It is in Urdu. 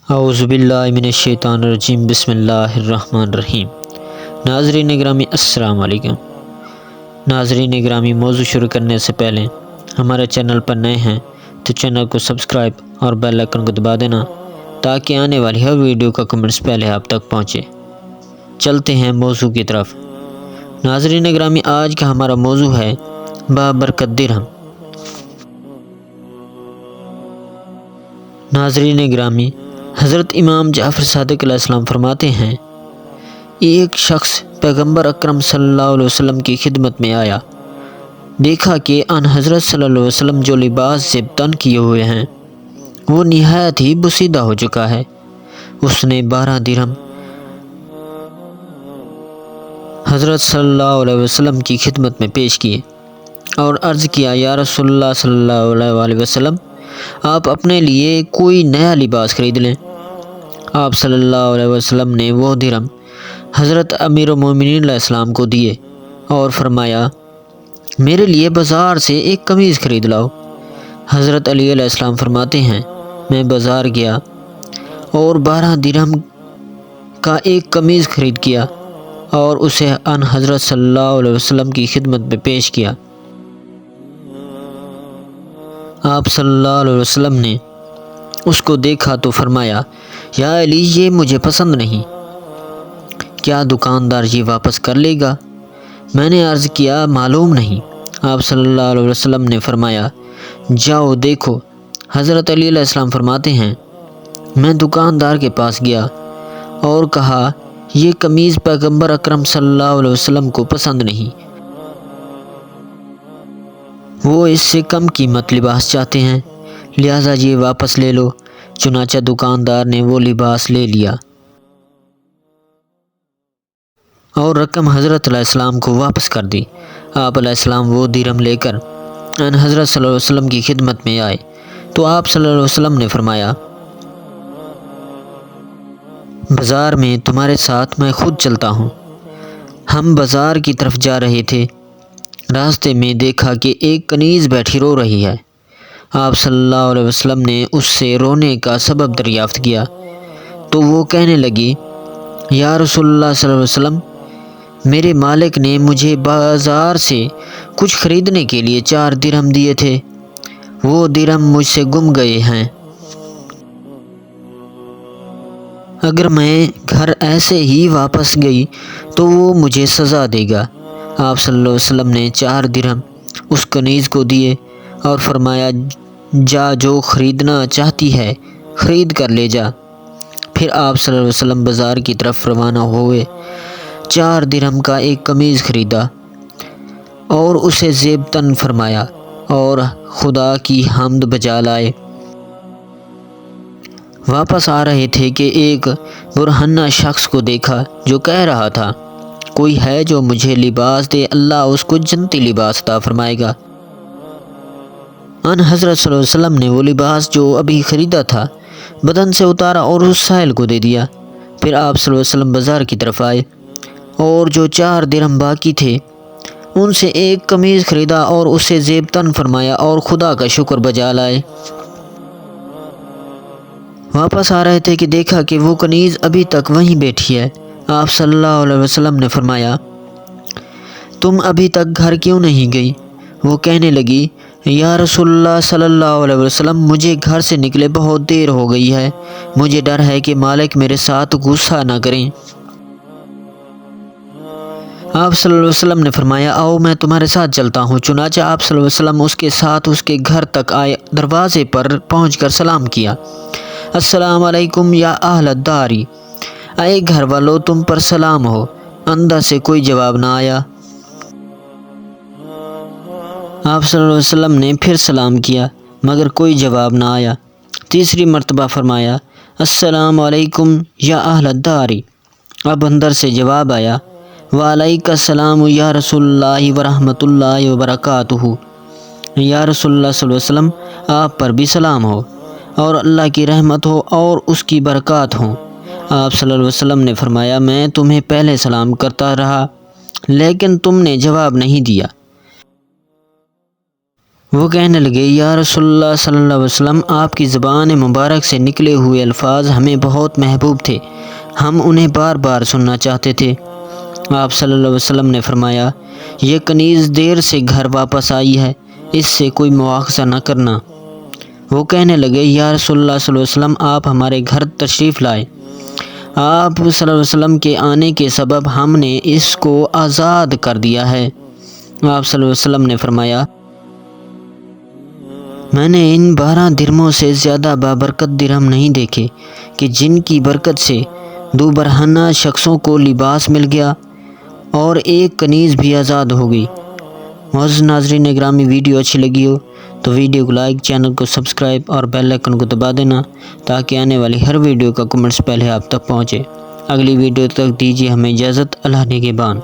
اعوذ باللہ من الشیطان الرجیم بسم اللہ الرحمن الرحیم۔ ناظرین گرامی السلام علیکم۔ ناظرین گرامی، موضوع شروع کرنے سے پہلے ہمارے چینل پر نئے ہیں تو چینل کو سبسکرائب اور بیل آئیکن کو دبا دینا تاکہ آنے والی ہر ویڈیو کا کمنٹس پہلے آپ تک پہنچے۔ چلتے ہیں موضوع کی طرف۔ ناظرین گرامی، آج کا ہمارا موضوع ہے بابرکت درہم۔ ناظرین گرامی، حضرت امام جعفر صادق علیہ السلام فرماتے ہیں، ایک شخص پیغمبر اکرم صلی اللہ علیہ وسلم کی خدمت میں آیا، دیکھا کہ ان حضرت صلی اللہ علیہ وسلم جو لباس سے تن کیے ہوئے ہیں وہ نہایت ہی بسیدہ ہو چکا ہے۔ اس نے 12 درہم حضرت صلی اللہ علیہ وسلم کی خدمت میں پیش کیے اور عرض کیا، یا رسول اللہ صلی اللہ علیہ وسلم، آپ اپنے لیے کوئی نیا لباس خرید لیں۔ آپ صلی اللہ علیہ وسلم نے وہ درہم حضرت امیر المومنین علیہ السلام کو دیے اور فرمایا، میرے لیے بازار سے ایک قمیض خرید لاؤ۔ حضرت علی علیہ السلام فرماتے ہیں، میں بازار گیا اور 12 درہم کا ایک قمیض خرید کیا اور اسے ان حضرت صلی اللہ علیہ وسلم کی خدمت میں پیش کیا۔ آپ صلی اللہ علیہ وسلم نے اس کو دیکھا تو فرمایا، یا علی، یہ مجھے پسند نہیں، کیا دکاندار یہ واپس کر لے گا؟ میں نے عرض کیا، معلوم نہیں۔ آپ صلی اللہ علیہ وسلم نے فرمایا، جاؤ دیکھو۔ حضرت علی علیہ السلام فرماتے ہیں، میں دکاندار کے پاس گیا اور کہا، یہ قمیض پیغمبر اکرم صلی اللہ علیہ وسلم کو پسند نہیں، وہ اس سے کم قیمت لباس چاہتے ہیں، لہٰذا یہ واپس لے لو۔ چنانچہ دکاندار نے وہ لباس لے لیا اور رقم حضرت علیہ السلام کو واپس کر دی۔ آپ علیہ السلام وہ درہم لے کر ان حضرت صلی اللہ علیہ وسلم کی خدمت میں آئے تو آپ صلی اللہ علیہ وسلم نے فرمایا، بازار میں تمہارے ساتھ میں خود چلتا ہوں۔ ہم بازار کی طرف جا رہے تھے، راستے میں دیکھا کہ ایک کنیز بیٹھی رو رہی ہے۔ آپ صلی اللہ علیہ وسلم نے اس سے رونے کا سبب دریافت کیا تو وہ کہنے لگی، یا رسول اللہ صلی اللہ علیہ وسلم، میرے مالک نے مجھے بازار سے کچھ خریدنے کے لیے 4 درہم دیے تھے، وہ درہم مجھ سے گم گئے ہیں، اگر میں گھر ایسے ہی واپس گئی تو وہ مجھے سزا دے گا۔ آپ صلی اللہ علیہ وسلم نے 4 درہم اس کنیز کو دیے اور فرمایا، جا، جو خریدنا چاہتی ہے خرید کر لے جا۔ پھر آپ صلی اللہ علیہ وسلم بازار کی طرف روانہ ہوئے، 4 درہم کا ایک قمیض خریدا اور اسے زیب تن فرمایا اور خدا کی حمد بجا لائے۔ واپس آ رہے تھے کہ ایک برہنہ شخص کو دیکھا جو کہہ رہا تھا، کوئی ہے جو مجھے لباس دے، اللہ اس کو جنتی لباس عطا فرمائے گا۔ ان حضرت صلی اللہ علیہ وسلم نے وہ لباس جو ابھی خریدا تھا بدن سے اتارا اور اس سائل کو دے دیا۔ پھر آپ صلی اللہ علیہ وسلم بازار کی طرف آئے اور جو 4 درہم باقی تھے ان سے ایک قمیض خریدا اور اسے زیب تن فرمایا اور خدا کا شکر بجا لائے۔ واپس آ رہے تھے کہ دیکھا کہ وہ کنیز ابھی تک وہیں بیٹھی ہے۔ آپ صلی اللہ علیہ وسلم نے فرمایا، تم ابھی تک گھر کیوں نہیں گئی؟ وہ کہنے لگی، یا رسول اللہ صلی اللہ علیہ وسلم، مجھے گھر سے نکلے بہت دیر ہو گئی ہے، مجھے ڈر ہے کہ مالک میرے ساتھ غصہ نہ کریں۔ آپ صلی اللہ علیہ وسلم نے فرمایا، آؤ میں تمہارے ساتھ چلتا ہوں۔ چنانچہ آپ صلی اللہ علیہ وسلم اس کے ساتھ اس کے گھر تک آئے، دروازے پر پہنچ کر سلام کیا، السلام علیکم یا اہل الدار، اے گھر والو تم پر سلام ہو۔ اندر سے کوئی جواب نہ آیا۔ آپ صلی اللہ علیہ وسلم نے پھر سلام کیا مگر کوئی جواب نہ آیا۔ تیسری مرتبہ فرمایا، السلام علیکم یا اہل الدار۔ اب اندر سے جواب آیا، وعلیک السلام یا رسول اللہ ورحمۃ اللہ وبرکاتہ۔ یا رسول اللہ صلی اللہ علیہ وسلم، آپ پر بھی سلام ہو اور اللہ کی رحمت ہو اور اس کی برکات ہوں۔ آپ صلی اللہ علیہ وسلم نے فرمایا، میں تمہیں پہلے سلام کرتا رہا لیکن تم نے جواب نہیں دیا۔ وہ کہنے لگے یا رسول اللہ صلی اللہ علیہ وسلم، آپ کی زبان مبارک سے نکلے ہوئے الفاظ ہمیں بہت محبوب تھے، ہم انہیں بار بار سننا چاہتے تھے۔ آپ صلی اللہ علیہ وسلم نے فرمایا، یہ کنیز دیر سے گھر واپس آئی ہے، اس سے کوئی مواخذہ نہ کرنا۔ وہ کہنے لگے یا رسول اللہ صلی اللہ علیہ وسلم، آپ ہمارے گھر تشریف لائے۔ آپ صلی اللہ علیہ وسلم کے آنے کے سبب ہم نے اس کو آزاد کر دیا ہے۔ آپ صلی اللہ علیہ وسلم نے فرمایا، میں نے ان 12 درہموں سے زیادہ بابرکت درہم نہیں دیکھے کہ جن کی برکت سے 2 برہنہ شخصوں کو لباس مل گیا اور ایک کنیز بھی آزاد ہو گئی۔ معزز ناظرین گرامی، ویڈیو اچھی لگی ہو تو ویڈیو کو لائک، چینل کو سبسکرائب اور بیل آئیکن کو دبا دینا تاکہ آنے والی ہر ویڈیو کا کمنٹس پہلے آپ تک پہنچے۔ اگلی ویڈیو تک دیجیے ہمیں اجازت، اللہ نگہبان۔